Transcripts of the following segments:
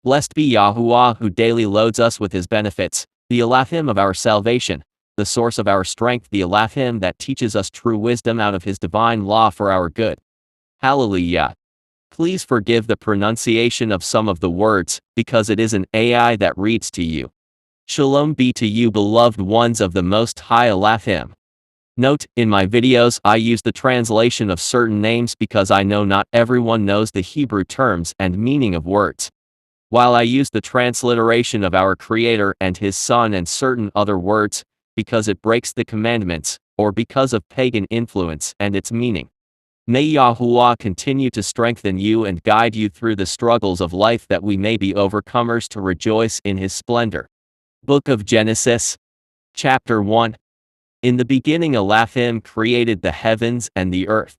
Blessed be Yahuwah who daily loads us with his benefits, the Elohim of our salvation, the source of our strength, the Elohim that teaches us true wisdom out of his divine law for our good. Hallelujah. Please forgive the pronunciation of some of the words, because it is an AI that reads to you. Shalom be to you, beloved ones of the Most High Elohim. Note, in my videos I use the translation of certain names because I know not everyone knows the Hebrew terms and meaning of words. While I use the transliteration of our Creator and His Son and certain other words, because it breaks the commandments, or because of pagan influence and its meaning. May Yahuwah continue to strengthen you and guide you through the struggles of life that we may be overcomers to rejoice in His splendor. Book of Genesis, Chapter 1. In the beginning Elohim created the heavens and the earth.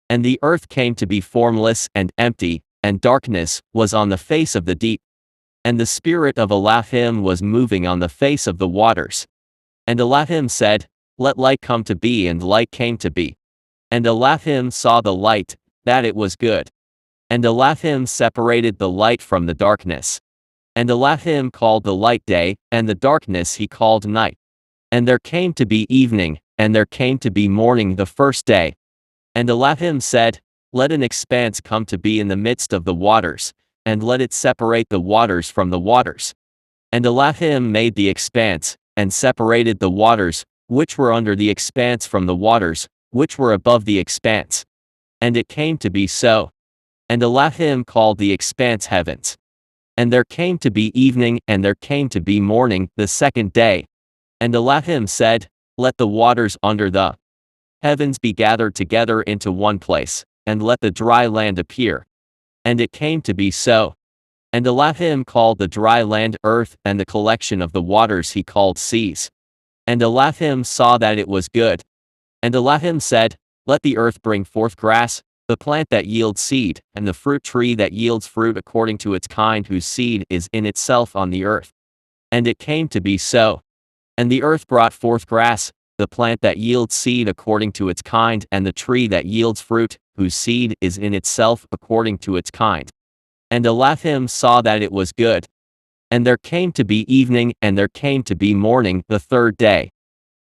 And the earth came to be formless and empty, and darkness was on the face of the deep. And the Spirit of Elohim was moving on the face of the waters. And Elohim said, Let light come to be, and light came to be. And Elohim saw the light, that it was good. And Elohim separated the light from the darkness. And Elohim called the light day, and the darkness he called night. And there came to be evening, and there came to be morning the first day. And Elohim said, Let an expanse come to be in the midst of the waters, and let it separate the waters from the waters. And Elohim made the expanse, and separated the waters, which were under the expanse from the waters, which were above the expanse. And it came to be so. And Elohim called the expanse heavens. And there came to be evening, and there came to be morning the second day. And Elohim said, Let the waters under the heavens be gathered together into one place, and let the dry land appear. And it came to be so. And Elohim called the dry land earth, and the collection of the waters he called seas. And Elohim saw that it was good. And Elohim said, Let the earth bring forth grass, the plant that yields seed, and the fruit tree that yields fruit according to its kind, whose seed is in itself on the earth. And it came to be so. And the earth brought forth grass, the plant that yields seed according to its kind, and the tree that yields fruit, whose seed is in itself according to its kind. And Elohim saw that it was good. And there came to be evening, and there came to be morning the third day.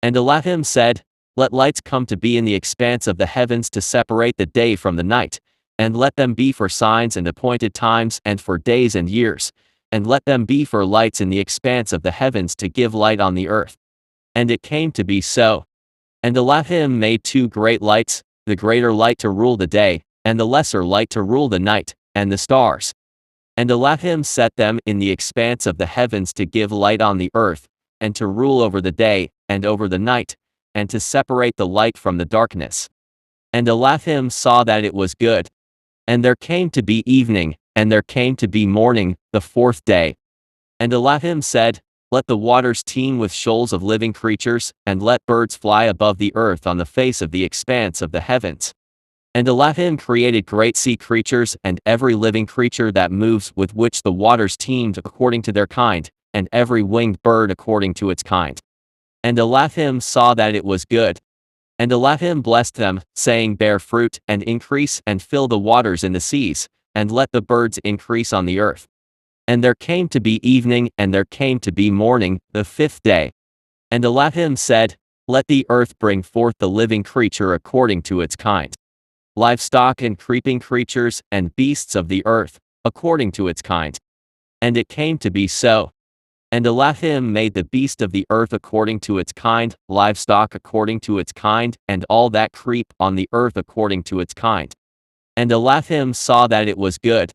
And Elohim said, Let lights come to be in the expanse of the heavens to separate the day from the night, and let them be for signs and appointed times and for days and years, and let them be for lights in the expanse of the heavens to give light on the earth. And it came to be so. And Elohim made two great lights, the greater light to rule the day, and the lesser light to rule the night, and the stars. And Elohim set them in the expanse of the heavens to give light on the earth, and to rule over the day, and over the night, and to separate the light from the darkness. And Elohim saw that it was good. And there came to be evening, and there came to be morning the fourth day. And Elohim said, Let the waters teem with shoals of living creatures, and let birds fly above the earth on the face of the expanse of the heavens. And Elohim created great sea creatures and every living creature that moves, with which the waters teemed according to their kind, and every winged bird according to its kind. And Elohim saw that it was good. And Elohim blessed them, saying, Bear fruit, and increase, and fill the waters in the seas, and let the birds increase on the earth. And there came to be evening, and there came to be morning the fifth day. And Elohim said, Let the earth bring forth the living creature according to its kind, livestock and creeping creatures, and beasts of the earth, according to its kind. And it came to be so. And Elohim made the beast of the earth according to its kind, livestock according to its kind, and all that creep on the earth according to its kind. And Elohim saw that it was good.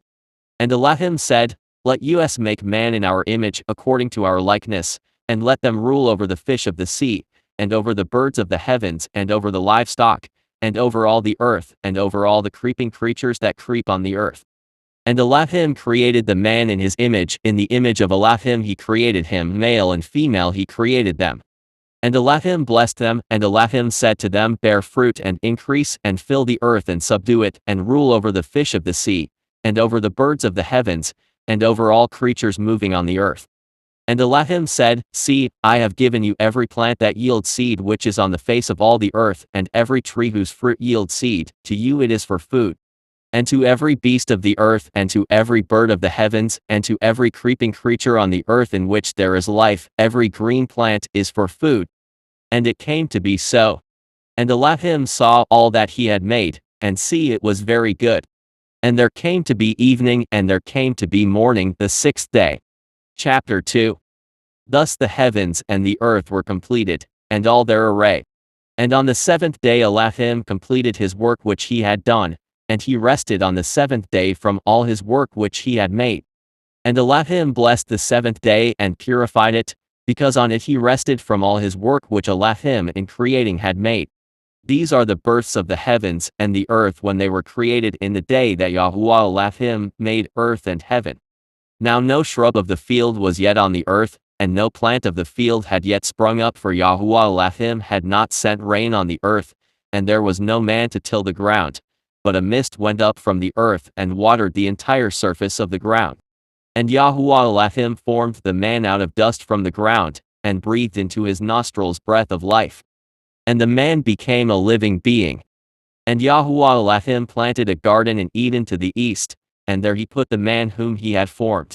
And Elohim said, Let us make man in our image according to our likeness, and let them rule over the fish of the sea, and over the birds of the heavens, and over the livestock, and over all the earth, and over all the creeping creatures that creep on the earth. And Elohim created the man in his image, in the image of Elohim he created him, male and female he created them. And Elohim blessed them, and Elohim said to them, bear fruit and increase, and fill the earth and subdue it, and rule over the fish of the sea, and over the birds of the heavens, and over all creatures moving on the earth. And Elohim said, see, I have given you every plant that yields seed which is on the face of all the earth, and every tree whose fruit yields seed, to you it is for food. And to every beast of the earth, and to every bird of the heavens, and to every creeping creature on the earth in which there is life, every green plant is for food. And it came to be so. And Elohim saw all that he had made, and see, it was very good. And there came to be evening, and there came to be morning, the sixth day. Chapter 2. Thus the heavens and the earth were completed, and all their array. And on the seventh day Elohim completed his work which he had done, and he rested on the seventh day from all his work which he had made. And Elohim blessed the seventh day and purified it, because on it he rested from all his work which Elohim in creating had made. These are the births of the heavens and the earth when they were created in the day that YAHUAH Elohim made earth and heaven. Now no shrub of the field was yet on the earth, and no plant of the field had yet sprung up, for YAHUAH Elohim had not sent rain on the earth, and there was no man to till the ground. But a mist went up from the earth and watered the entire surface of the ground. And YAHUAH Elohim formed the man out of dust from the ground, and breathed into his nostrils breath of life. And the man became a living being. And YAHUAH Elohim planted a garden in Eden to the east, and there he put the man whom he had formed.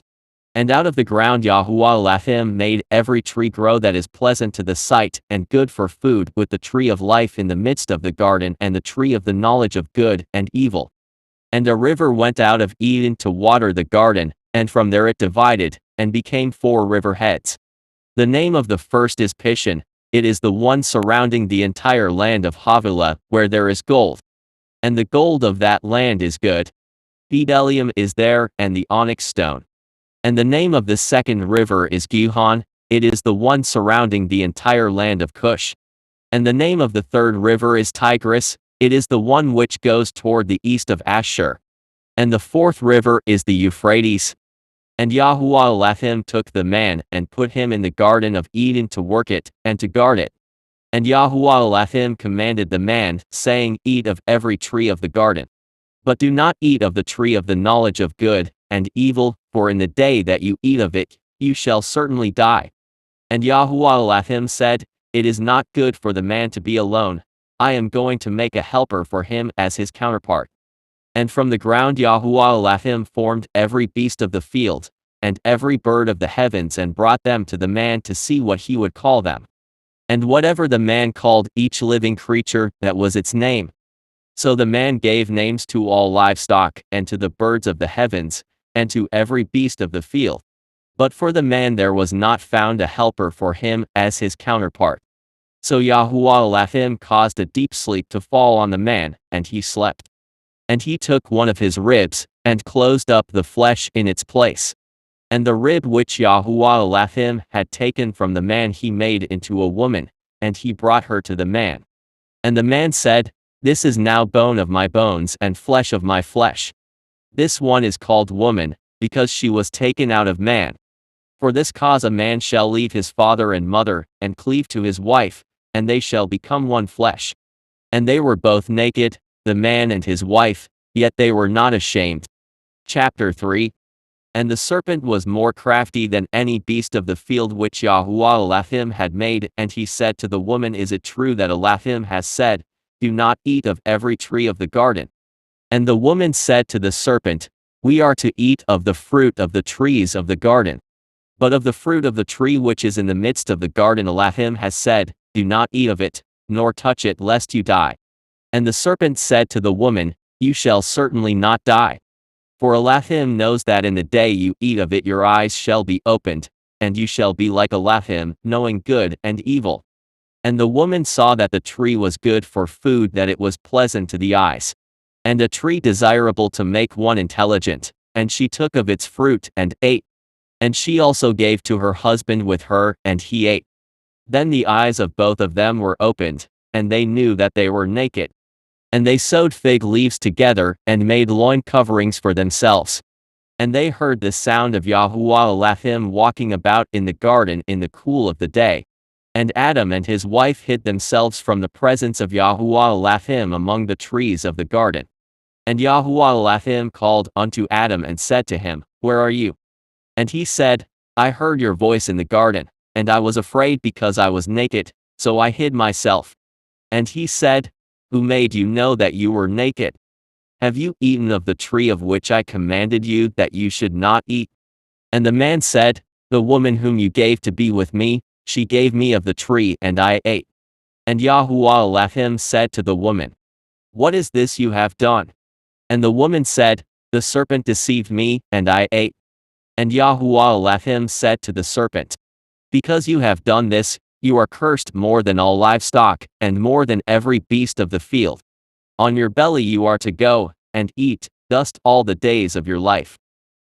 And out of the ground YAHUAH Elohim made every tree grow that is pleasant to the sight, and good for food, with the tree of life in the midst of the garden, and the tree of the knowledge of good and evil. And a river went out of Eden to water the garden, and from there it divided, and became 4 river heads. The name of the first is Pishon. It is the one surrounding the entire land of Havilah, where there is gold. And the gold of that land is good. Bdellium is there, and the onyx stone. And the name of the second river is Gihon. It is the one surrounding the entire land of Cush. And the name of the third river is Tigris. It is the one which goes toward the east of Ashur. And the fourth river is the Euphrates. And YAHUAH Elohim took the man, and put him in the garden of Eden to work it, and to guard it. And YAHUAH Elohim commanded the man, saying, eat of every tree of the garden. But do not eat of the tree of the knowledge of good and evil, for in the day that you eat of it, you shall certainly die. And YAHUAH Elohim said, it is not good for the man to be alone. I am going to make a helper for him as his counterpart. And from the ground YAHUAH Elohim formed every beast of the field, and every bird of the heavens, and brought them to the man to see what he would call them. And whatever the man called each living creature, that was its name. So the man gave names to all livestock, and to the birds of the heavens, and to every beast of the field. But for the man there was not found a helper for him as his counterpart. So YAHUAH Elohim caused a deep sleep to fall on the man, and he slept. And he took one of his ribs, and closed up the flesh in its place. And the rib which YAHUAH Elohim had taken from the man he made into a woman, and he brought her to the man. And the man said, this is now bone of my bones and flesh of my flesh. This one is called woman, because she was taken out of man. For this cause a man shall leave his father and mother, and cleave to his wife, and they shall become one flesh. And they were both naked, the man and his wife, yet they were not ashamed. Chapter 3. And the serpent was more crafty than any beast of the field which YAHUAH Elohim had made, and he said to the woman, is it true that Elohim has said, do not eat of every tree of the garden? And the woman said to the serpent, we are to eat of the fruit of the trees of the garden. But of the fruit of the tree which is in the midst of the garden Elohim has said, do not eat of it, nor touch it, lest you die. And the serpent said to the woman, you shall certainly not die. For Elohim knows that in the day you eat of it your eyes shall be opened, and you shall be like Elohim, knowing good and evil. And the woman saw that the tree was good for food, that it was pleasant to the eyes, and a tree desirable to make one intelligent, and she took of its fruit and ate. And she also gave to her husband with her, and he ate. Then the eyes of both of them were opened, and they knew that they were naked. And they sewed fig leaves together, and made loin coverings for themselves. And they heard the sound of YAHUAH Elohim walking about in the garden in the cool of the day. And Adam and his wife hid themselves from the presence of YAHUAH Elohim among the trees of the garden. And YAHUAH Elohim called unto Adam and said to him, Where are you? And he said, I heard your voice in the garden, and I was afraid because I was naked, so I hid myself. And he said, Who made you know that you were naked? Have you eaten of the tree of which I commanded you that you should not eat? And the man said, The woman whom you gave to be with me, she gave me of the tree and I ate. And YAHUAH Elohim said to the woman, What is this you have done? And the woman said, The serpent deceived me, and I ate. And YAHUAH Elohim said to the serpent, Because you have done this, you are cursed more than all livestock, and more than every beast of the field. On your belly you are to go, and eat dust all the days of your life.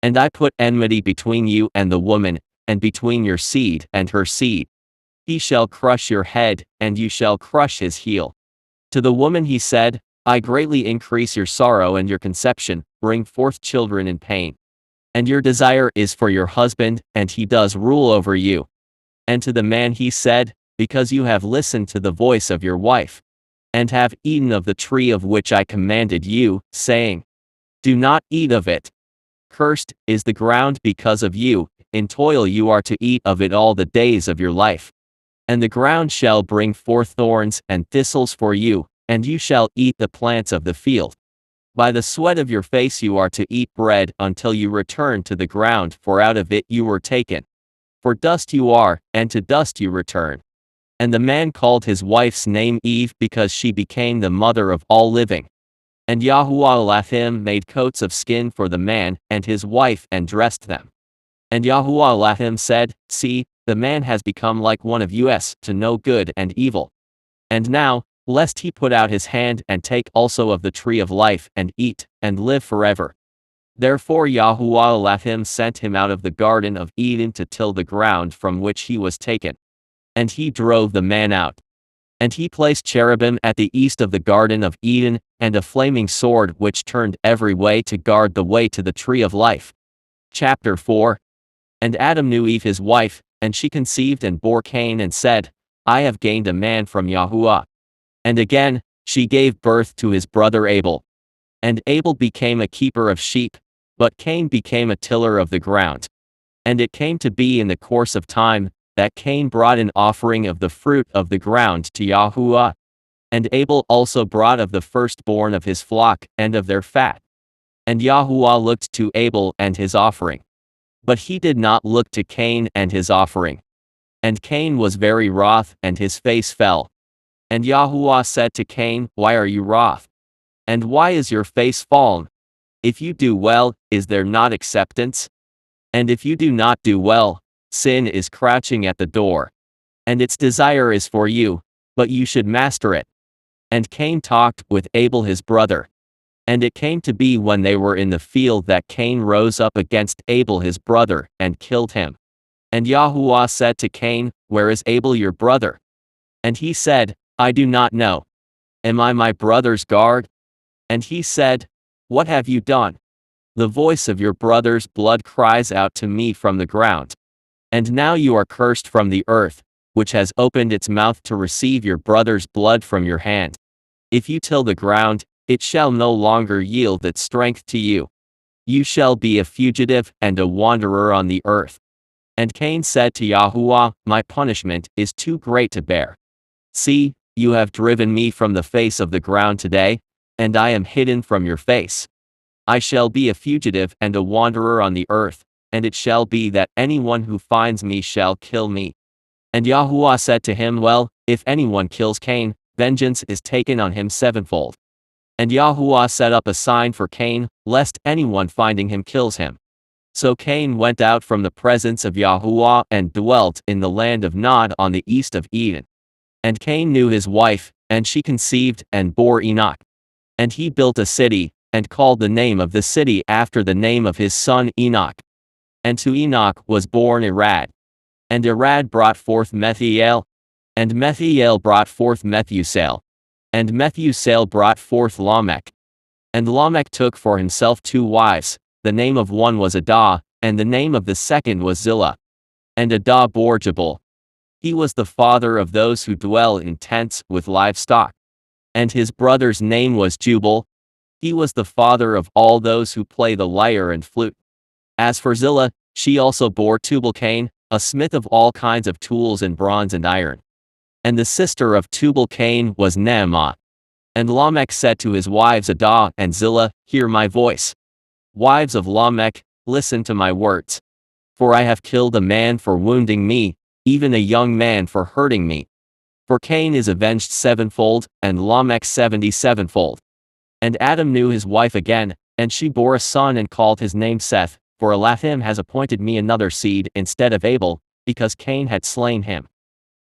And I put enmity between you and the woman, and between your seed and her seed. He shall crush your head, and you shall crush his heel. To the woman he said, I greatly increase your sorrow and your conception, bring forth children in pain. And your desire is for your husband, and he does rule over you. And to the man he said, Because you have listened to the voice of your wife, and have eaten of the tree of which I commanded you, saying, Do not eat of it. Cursed is the ground because of you, in toil you are to eat of it all the days of your life. And the ground shall bring forth thorns and thistles for you, and you shall eat the plants of the field. By the sweat of your face you are to eat bread until you return to the ground, for out of it you were taken. For dust you are, and to dust you return. And the man called his wife's name Eve because she became the mother of all living. And YAHUAH Elohim made coats of skin for the man and his wife and dressed them. And YAHUAH Elohim said, See, the man has become like one of us, to know good and evil. And now, lest he put out his hand and take also of the tree of life and eat, and live forever. Therefore YAHUAH Elohim sent him out of the garden of Eden to till the ground from which he was taken. And he drove the man out. And he placed cherubim at the east of the garden of Eden, and a flaming sword which turned every way to guard the way to the tree of life. Chapter 4. And Adam knew Eve his wife, and she conceived and bore Cain and said, I have gained a man from YAHUAH. And again, she gave birth to his brother Abel. And Abel became a keeper of sheep, but Cain became a tiller of the ground. And it came to be in the course of time, that Cain brought an offering of the fruit of the ground to YAHUAH. And Abel also brought of the firstborn of his flock and of their fat. And YAHUAH looked to Abel and his offering. But he did not look to Cain and his offering. And Cain was very wroth, and his face fell. And YAHUAH said to Cain, Why are you wroth? And why is your face fallen? If you do well, is there not acceptance? And if you do not do well, sin is crouching at the door. And its desire is for you, but you should master it. And Cain talked with Abel his brother. And it came to be when they were in the field that Cain rose up against Abel his brother, and killed him. And YAHUAH said to Cain, Where is Abel your brother? And he said, I do not know. Am I my brother's guard? And he said, What have you done? The voice of your brother's blood cries out to me from the ground. And now you are cursed from the earth, which has opened its mouth to receive your brother's blood from your hand. If you till the ground, it shall no longer yield its strength to you. You shall be a fugitive and a wanderer on the earth. And Cain said to YAHUAH, My punishment is too great to bear. See, you have driven me from the face of the ground today, and I am hidden from your face. I shall be a fugitive and a wanderer on the earth, and it shall be that anyone who finds me shall kill me. And YAHUAH said to him, Well, if anyone kills Cain, vengeance is taken on him sevenfold. And YAHUAH set up a sign for Cain, lest anyone finding him kills him. So Cain went out from the presence of YAHUAH and dwelt in the land of Nod on the east of Eden. And Cain knew his wife, and she conceived and bore Enoch. And he built a city, and called the name of the city after the name of his son Enoch. And to Enoch was born Irad. And Irad brought forth Methuel. And Methuel brought forth Methusel. And Methusel brought forth Lamech. And Lamech took for himself 2 wives, the name of one was Adah, and the name of the second was Zillah. And Adah bore Jabal. He was the father of those who dwell in tents with livestock. And his brother's name was Jubal. He was the father of all those who play the lyre and flute. As for Zillah, she also bore Tubal-Cain, a smith of all kinds of tools in bronze and iron. And the sister of Tubal-Cain was Naamah. And Lamech said to his wives Adah and Zillah, Hear my voice. Wives of Lamech, listen to my words. For I have killed a man for wounding me, even a young man for hurting me. For Cain is avenged 7-fold, and Lamech 77-fold. And Adam knew his wife again, and she bore a son and called his name Seth, for Elohim has appointed me another seed instead of Abel, because Cain had slain him.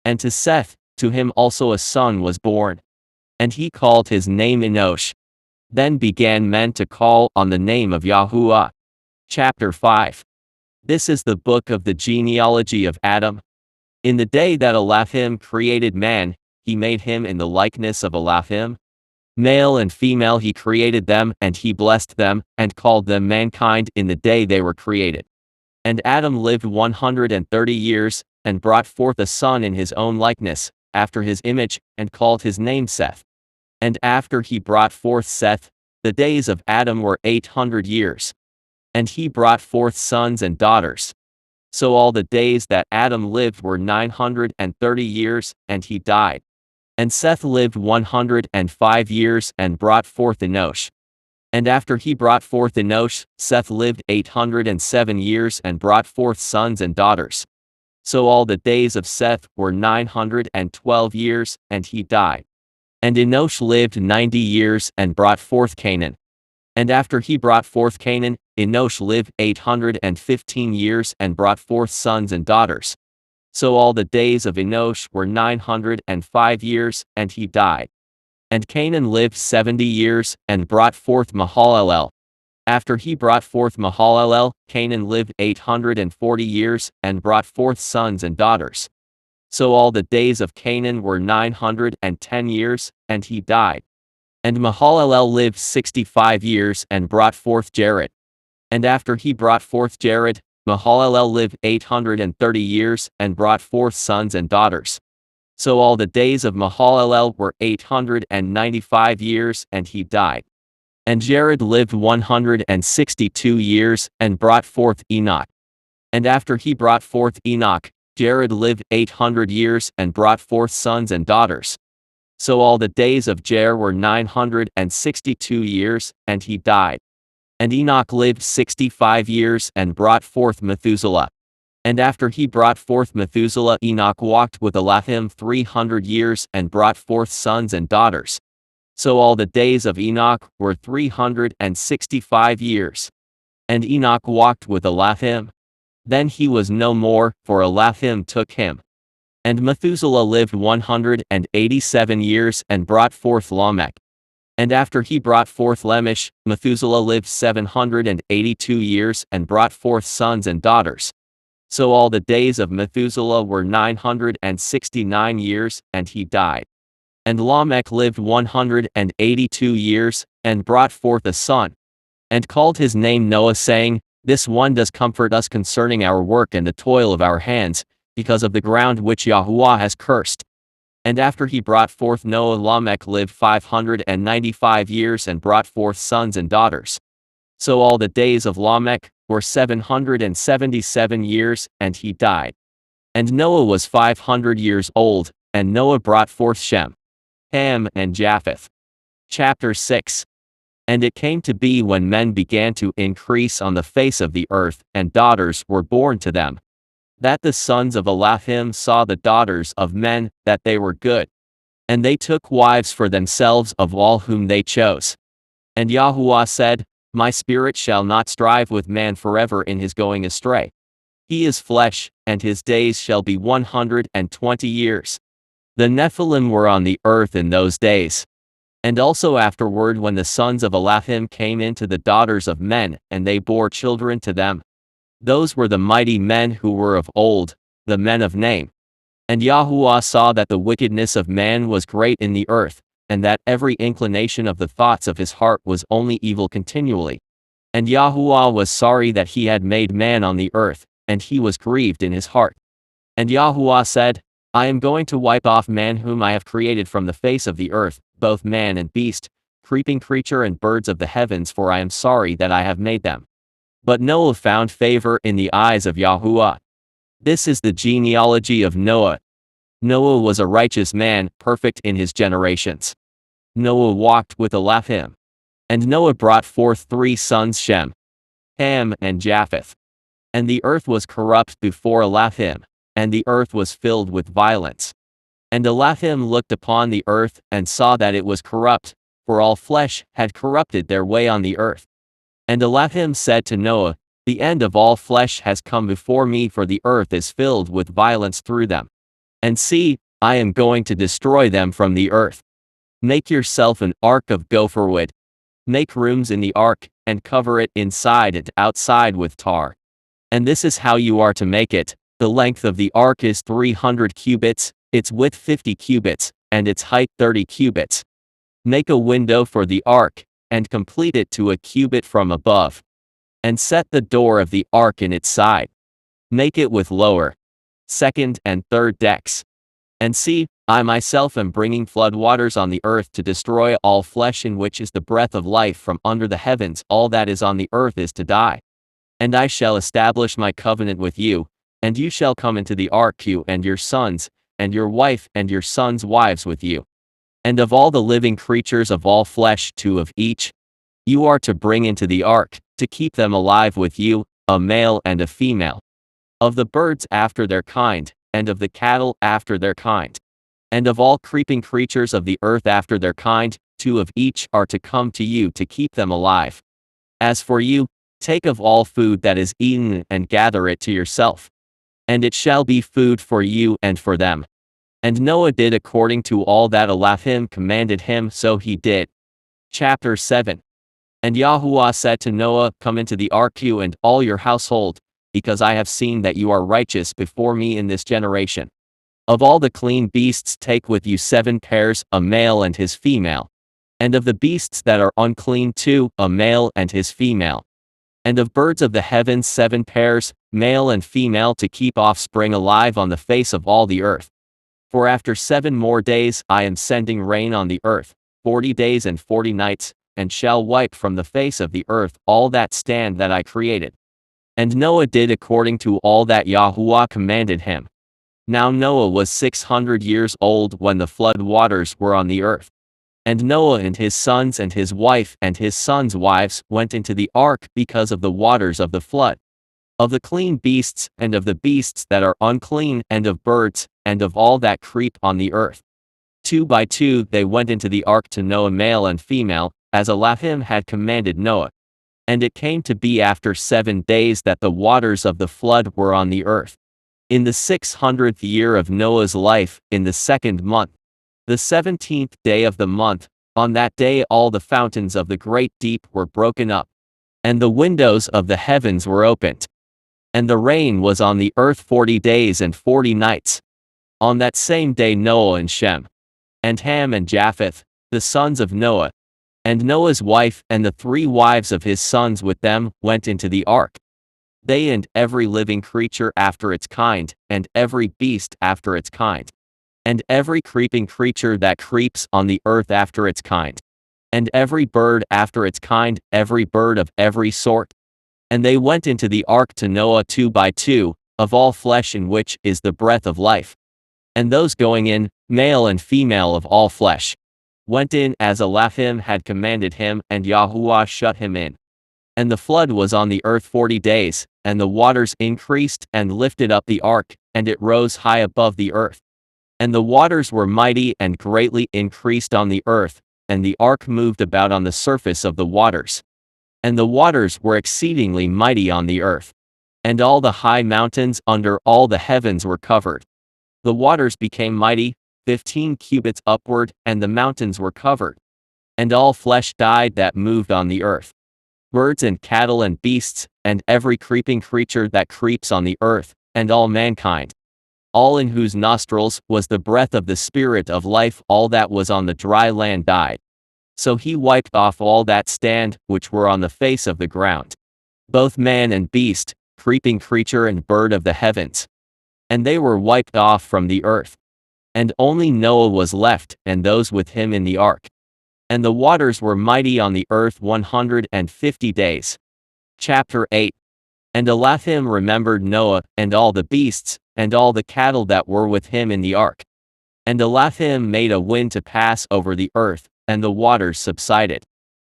And to Seth, to him also a son was born. And he called his name Enosh. Then began men to call on the name of YAHUAH. Chapter 5. This is the book of the genealogy of Adam. In the day that Elohim created man, he made him in the likeness of Elohim. Male and female he created them, and he blessed them, and called them mankind in the day they were created. And Adam lived 130 years, and brought forth a son in his own likeness, after his image, and called his name Seth. And after he brought forth Seth, the days of Adam were 800 years. And he brought forth sons and daughters. So all the days that Adam lived were 930 years, and he died. And Seth lived 105 years and brought forth Enosh. And after he brought forth Enosh, Seth lived 807 years and brought forth sons and daughters. So all the days of Seth were 912 years, and he died. And Enosh lived 90 years and brought forth Canaan. And after he brought forth Canaan, Enosh lived 815 years and brought forth sons and daughters. So all the days of Enosh were 905 years, and he died. And Canaan lived 70 years, and brought forth Mahalalel. After he brought forth Mahalalel, Canaan lived 840 years, and brought forth sons and daughters. So all the days of Canaan were 910 years, and he died. And Mahalalel lived 65 years, and brought forth Jared. And after he brought forth Jared, Mahalalel lived 830 years, and brought forth sons and daughters. So all the days of Mahalalel were 895 years, and he died. And Jared lived 162 years, and brought forth Enoch. And after he brought forth Enoch, Jared lived 800 years, and brought forth sons and daughters. So all the days of Jared were 962 years, and he died. And Enoch lived 65 years, and brought forth Methuselah. And after he brought forth Methuselah, Enoch walked with Elohim 300 years, and brought forth sons and daughters. So all the days of Enoch were 365 years. And Enoch walked with Elohim. Then he was no more, for Elohim took him. And Methuselah lived 187 years, and brought forth Lamech. And after he brought forth Lamech, Methuselah lived 782 years, and brought forth sons and daughters. So all the days of Methuselah were 969 years, and he died. And Lamech lived 182 years, and brought forth a son, and called his name Noah, saying, This one does comfort us concerning our work and the toil of our hands, because of the ground which YAHUAH has cursed. And after he brought forth Noah, Lamech lived 595 years, and brought forth sons and daughters. So all the days of Lamech were 777 years, and he died. And Noah was 500 years old, and Noah brought forth Shem, Ham, and Japheth. Chapter 6. And it came to be when men began to increase on the face of the earth, and daughters were born to them, that the sons of Elohim saw the daughters of men, that they were good. And they took wives for themselves of all whom they chose. And YAHUAH said, My spirit shall not strive with man forever in his going astray. He is flesh, and his days shall be 120 years. The Nephilim were on the earth in those days. And also afterward when the sons of Elohim came in to the daughters of men, and they bore children to them. Those were the mighty men who were of old, the men of name. And YAHUAH saw that the wickedness of man was great in the earth, and that every inclination of the thoughts of his heart was only evil continually. And YAHUAH was sorry that he had made man on the earth, and he was grieved in his heart. And YAHUAH said, I am going to wipe off man whom I have created from the face of the earth, both man and beast, creeping creature and birds of the heavens, for I am sorry that I have made them. But Noah found favor in the eyes of YAHUAH. This is the genealogy of Noah. Noah was a righteous man, perfect in his generations. Noah walked with Elohim. And Noah brought forth 3 sons, Shem, Ham, and Japheth. And the earth was corrupt before Elohim, and the earth was filled with violence. And Elohim looked upon the earth, and saw that it was corrupt, for all flesh had corrupted their way on the earth. And Elohim said to Noah, The end of all flesh has come before me, for the earth is filled with violence through them. And see, I am going to destroy them from the earth. Make yourself an ark of gopher wood. Make rooms in the ark, and cover it inside and outside with tar. And this is how you are to make it. The length of the ark is 300 cubits, its width 50 cubits, and its height 30 cubits. Make a window for the ark, and complete it to a cubit from above. And set the door of the ark in its side. Make it with lower, second, and third decks. And see, I myself am bringing flood waters on the earth to destroy all flesh, in which is the breath of life from under the heavens. All that is on the earth is to die. And I shall establish my covenant with you, and you shall come into the ark, you and your sons, and your wife and your sons' wives with you. And of all the living creatures of all flesh, 2 of each, you are to bring into the ark, to keep them alive with you, a male and a female. Of the birds after their kind, and of the cattle after their kind. And of all creeping creatures of the earth after their kind, 2 of each are to come to you to keep them alive. As for you, take of all food that is eaten, and gather it to yourself. And it shall be food for you and for them. And Noah did according to all that Elohim commanded him, so he did. Chapter 7. And YAHUAH said to Noah, Come into the ark, you and all your household, because I have seen that you are righteous before me in this generation. Of all the clean beasts take with you 7 pairs, a male and his female. And of the beasts that are unclean 2, a male and his female. And of birds of the heavens 7 pairs, male and female, to keep offspring alive on the face of all the earth. For after 7 more days I am sending rain on the earth, 40 days and 40 nights, and shall wipe from the face of the earth all that stand that I created. And Noah did according to all that YAHUAH commanded him. Now Noah was 600 years old when the flood waters were on the earth. And Noah and his sons and his wife and his sons' wives went into the ark because of the waters of the flood. Of the clean beasts, and of the beasts that are unclean, and of birds, and of all that creep on the earth. 2 by 2 they went into the ark to Noah, male and female, as Elohim had commanded Noah. And it came to be after 7 days that the waters of the flood were on the earth. In the 600th year of Noah's life, in the 2nd month, the 17th day of the month, on that day all the fountains of the great deep were broken up, and the windows of the heavens were opened. And the rain was on the earth 40 days and 40 nights. On that same day Noah and Shem, and Ham and Japheth, the sons of Noah, and Noah's wife and the 3 wives of his sons with them, went into the ark. They and every living creature after its kind, and every beast after its kind, and every creeping creature that creeps on the earth after its kind, and every bird after its kind, every bird of every sort. And they went into the ark to Noah 2 by 2, of all flesh in which is the breath of life. And those going in, male and female of all flesh, went in as Elohim had commanded him, and YAHUAH shut him in. And the flood was on the earth 40 days, and the waters increased and lifted up the ark, and it rose high above the earth. And the waters were mighty and greatly increased on the earth, and the ark moved about on the surface of the waters. And the waters were exceedingly mighty on the earth. And all the high mountains under all the heavens were covered. The waters became mighty, 15 cubits upward, and the mountains were covered. And all flesh died that moved on the earth. Birds and cattle and beasts, and every creeping creature that creeps on the earth, and all mankind. All in whose nostrils was the breath of the Spirit of life, all that was on the dry land died. So he wiped off all that stand, which were on the face of the ground. Both man and beast, creeping creature and bird of the heavens. And they were wiped off from the earth. And only Noah was left, and those with him in the ark. And the waters were mighty on the earth 150 days. Chapter 8. And Elohim remembered Noah, and all the beasts, and all the cattle that were with him in the ark. And Elohim made a wind to pass over the earth, and the waters subsided.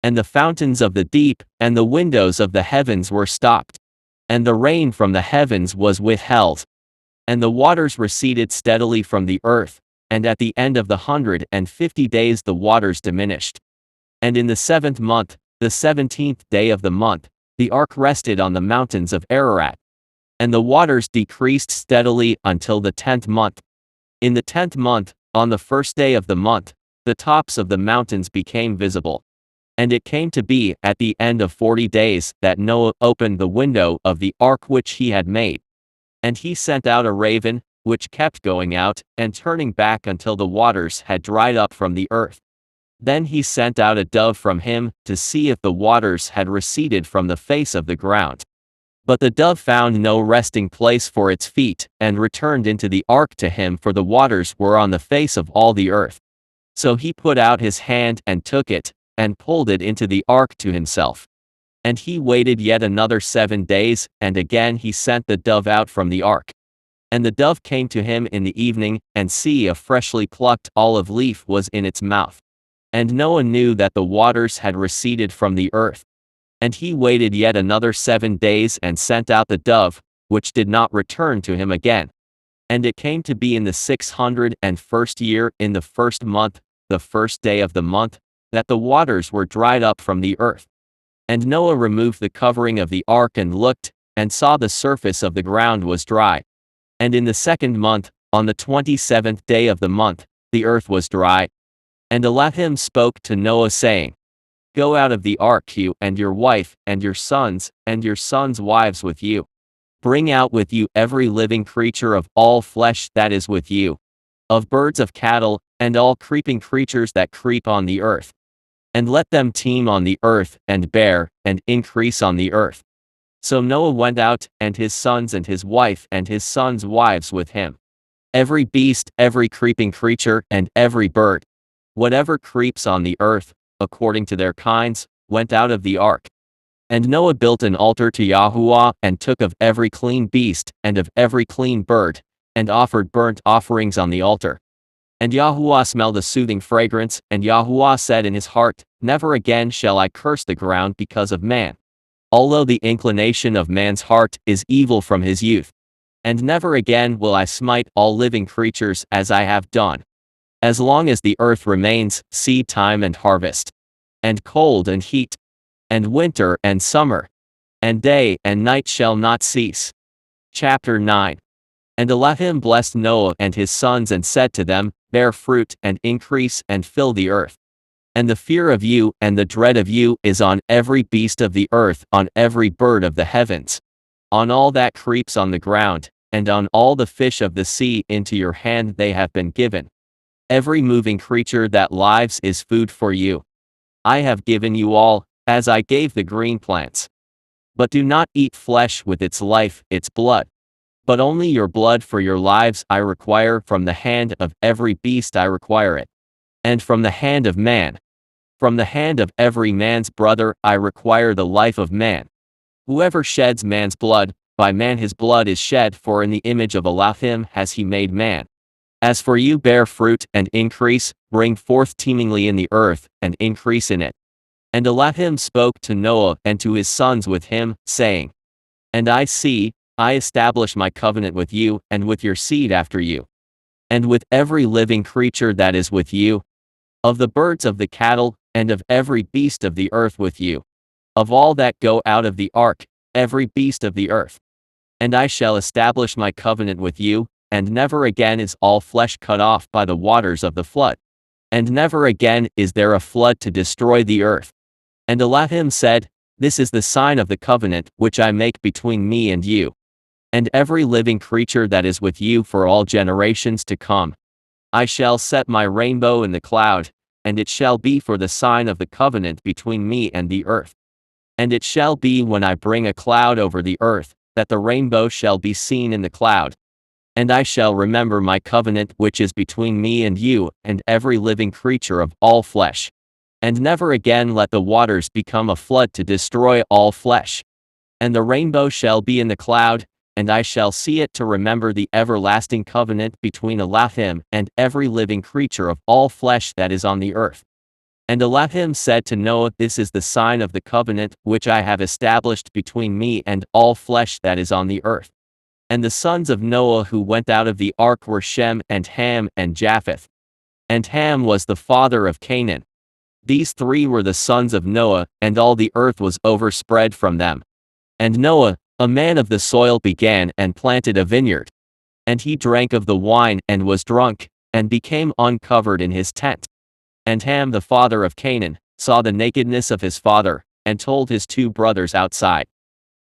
And the fountains of the deep, and the windows of the heavens were stopped. And the rain from the heavens was withheld. And the waters receded steadily from the earth, and at the end of the 150 days the waters diminished. And in the 7th month, the 17th day of the month, the ark rested on the mountains of Ararat. And the waters decreased steadily until the 10th month. In the 10th month, on the 1st day of the month, the tops of the mountains became visible. And it came to be, at the end of 40 days, that Noah opened the window of the ark which he had made. And he sent out a raven, which kept going out, and turning back until the waters had dried up from the earth. Then he sent out a dove from him, to see if the waters had receded from the face of the ground. But the dove found no resting place for its feet, and returned into the ark to him, for the waters were on the face of all the earth. So he put out his hand and took it, and pulled it into the ark to himself. And he waited yet another 7 days, and again he sent the dove out from the ark. And the dove came to him in the evening, and see, a freshly plucked olive leaf was in its mouth. And Noah knew that the waters had receded from the earth. And he waited yet another 7 days, and sent out the dove, which did not return to him again. And it came to be in the 601st year, in the 1st month, the 1st day of the month, that the waters were dried up from the earth. And Noah removed the covering of the ark, and looked, and saw the surface of the ground was dry. And in the 2nd month, on the 27th day of the month, the earth was dry. And Elohim spoke to Noah, saying, Go out of the ark, you, and your wife, and your sons wives with you. Bring out with you every living creature of all flesh that is with you, of birds of cattle, and all creeping creatures that creep on the earth. And let them teem on the earth, and bear, and increase on the earth. So Noah went out, and his wife, and his sons' wives with him. Every beast, every creeping creature, and every bird, whatever creeps on the earth, according to their kinds, went out of the ark. And Noah built an altar to YAHUAH, and took of every clean beast, and of every clean bird, and offered burnt offerings on the altar. And YAHUAH smelled a soothing fragrance, and YAHUAH said in his heart, Never again shall I curse the ground because of man, although the inclination of man's heart is evil from his youth. And never again will I smite all living creatures as I have done, as long as the earth remains, seed time and harvest, and cold and heat, and winter and summer, and day and night shall not cease. Chapter 9. And Elohim blessed Noah and his sons, and said to them, Bear fruit, and increase, and fill the earth. And the fear of you, and the dread of you, is on every beast of the earth, on every bird of the heavens, on all that creeps on the ground, and on all the fish of the sea. Into your hand they have been given. Every moving creature that lives is food for you. I have given you all, as I gave the green plants. But do not eat flesh with its life, its blood. But only your blood for your lives I require. From the hand of every beast I require it. And from the hand of man, from the hand of every man's brother, I require the life of man. Whoever sheds man's blood, by man his blood is shed, for in the image of Elohim has he made man. As for you, bear fruit, and increase, bring forth teemingly in the earth, and increase in it. And Elohim spoke to Noah, and to his sons with him, saying, And I establish my covenant with you, and with your seed after you, and with every living creature that is with you, of the birds of the cattle, and of every beast of the earth with you, of all that go out of the ark, every beast of the earth. And I shall establish my covenant with you, and never again is all flesh cut off by the waters of the flood. and never again is there a flood to destroy the earth. And Elohim said, This is the sign of the covenant which I make between me and you, and every living creature that is with you for all generations to come. I shall set my rainbow in the cloud, and it shall be for the sign of the covenant between me and the earth. And it shall be when I bring a cloud over the earth, that the rainbow shall be seen in the cloud. And I shall remember my covenant which is between me and you, and every living creature of all flesh. And never again let the waters become a flood to destroy all flesh. And the rainbow shall be in the cloud, and I shall see it to remember the everlasting covenant between Elohim and every living creature of all flesh that is on the earth. And Elohim said to Noah, This is the sign of the covenant which I have established between me and all flesh that is on the earth. And the sons of Noah who went out of the ark were Shem and Ham and Japheth. And Ham was the father of Canaan. These three were the sons of Noah, and all the earth was overspread from them. And Noah, a man of the soil, began and planted a vineyard. And he drank of the wine and was drunk, and became uncovered in his tent. And Ham the father of Canaan saw the nakedness of his father, and told his two brothers outside.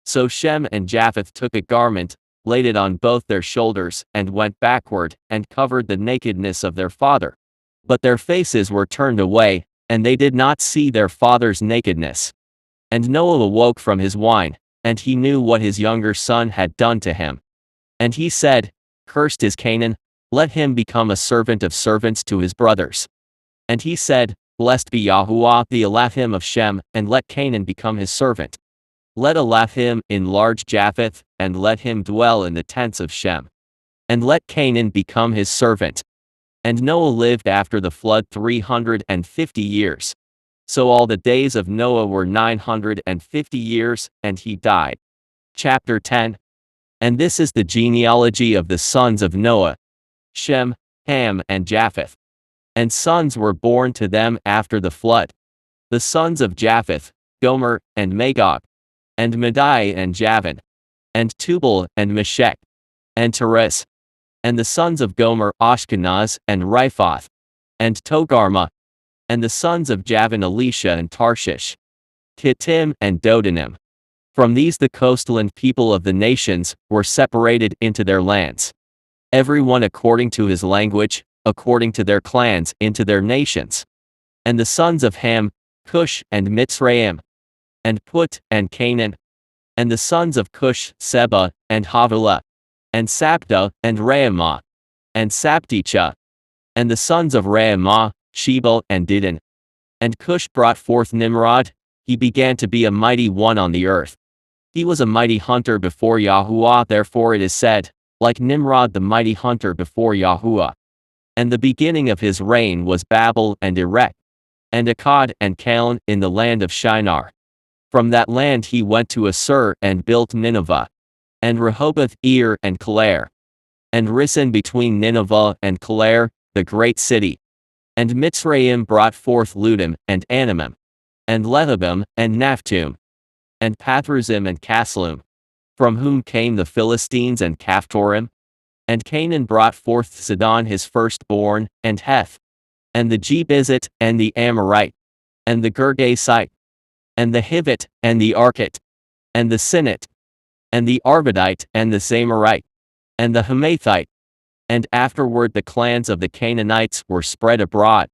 So Shem and Japheth took a garment, laid it on both their shoulders, and went backward, and covered the nakedness of their father. But their faces were turned away, and they did not see their father's nakedness. And Noah awoke from his wine, and he knew what his younger son had done to him. And he said, Cursed is Canaan, let him become a servant of servants to his brothers. And he said, Blessed be YAHUAH the Elohim of Shem, and let Canaan become his servant. Let Elohim enlarge Japheth, and let him dwell in the tents of Shem. And let Canaan become his servant. And Noah lived after the flood 350 years. So all the days of Noah were 950 years, and he died. Chapter 10. And this is the genealogy of the sons of Noah: Shem, Ham, and Japheth. And sons were born to them after the flood. The sons of Japheth, Gomer, and Magog, and Madai, and Javan, and Tubal, and Meshech, and Teres. And the sons of Gomer, Ashkenaz, and Riphath, and Togarmah. And the sons of Javan, Elisha, and Tarshish, Kittim, and Dodanim. From these the coastland people of the nations were separated into their lands, every one according to his language, according to their clans, into their nations. And the sons of Ham, Cush, and Mitzrayim, and Put, and Canaan. And the sons of Cush, Seba, and Havilah, and Sabta, and Raamah, and Sabtecha. And the sons of Raamah, Shebal, and Dedan. And Cush brought forth Nimrod. He began to be a mighty one on the earth. He was a mighty hunter before YAHUAH, therefore it is said, like Nimrod the mighty hunter before YAHUAH. And the beginning of his reign was Babel, and Erech, and Akkad, and Calne in the land of Shinar. From that land he went to Assur, and built Nineveh, and Rehoboth, Ir, and Calar, and Risen between Nineveh and Calar, the great city. And Mitzrayim brought forth Ludim, and Anamim, and Lehabim, and Naphtum, and Pathrazim, and Casluim, from whom came the Philistines and Caphtorim. And Canaan brought forth Sidon his firstborn, and Heth, and the Jebusite, and the Amorite, and the Girgasite, and the Hivite, and the Archite, and the Sinite, and the Arvadite, and the Zamarite, and the Hamathite. And afterward the clans of the Canaanites were spread abroad.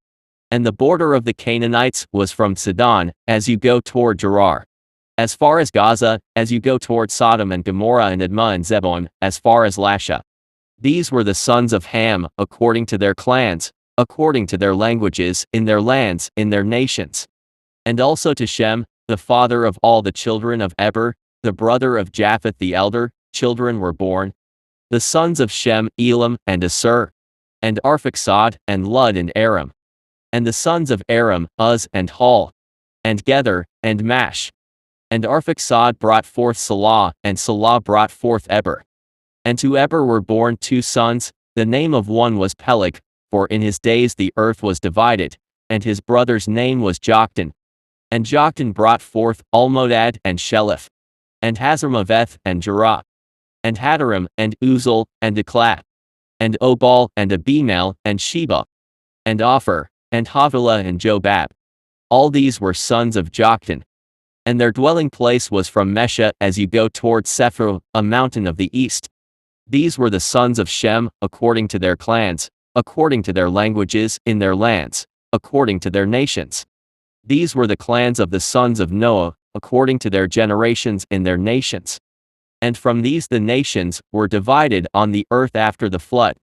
And the border of the Canaanites was from Sidon, as you go toward Gerar, as far as Gaza, as you go toward Sodom and Gomorrah and Admah and Zeboim, as far as Lasha. These were the sons of Ham, according to their clans, according to their languages, in their lands, in their nations. And also to Shem, the father of all the children of Eber, the brother of Japheth the elder, children were born. The sons of Shem, Elam, and Assur, and Arphaxad, and Lud, and Aram. And the sons of Aram, Uz, and Hul, and Gether, and Mash. And Arphaxad brought forth Salah, and Salah brought forth Eber. And to Eber were born two sons. The name of one was Peleg, for in his days the earth was divided, and his brother's name was Joktan. And Joktan brought forth Almodad, and Sheleph, and Hazarmaveth, and Jerah, and Hadaram, and Uzal, and Eklat, and Obal, and Abimael, and Sheba, and Ophir, and Havilah and Jobab. All these were sons of Joktan. And their dwelling place was from Mesha as you go toward Sephir, a mountain of the east. These were the sons of Shem, according to their clans, according to their languages, in their lands, according to their nations. These were the clans of the sons of Noah, according to their generations in their nations. And from these the nations were divided on the earth after the flood.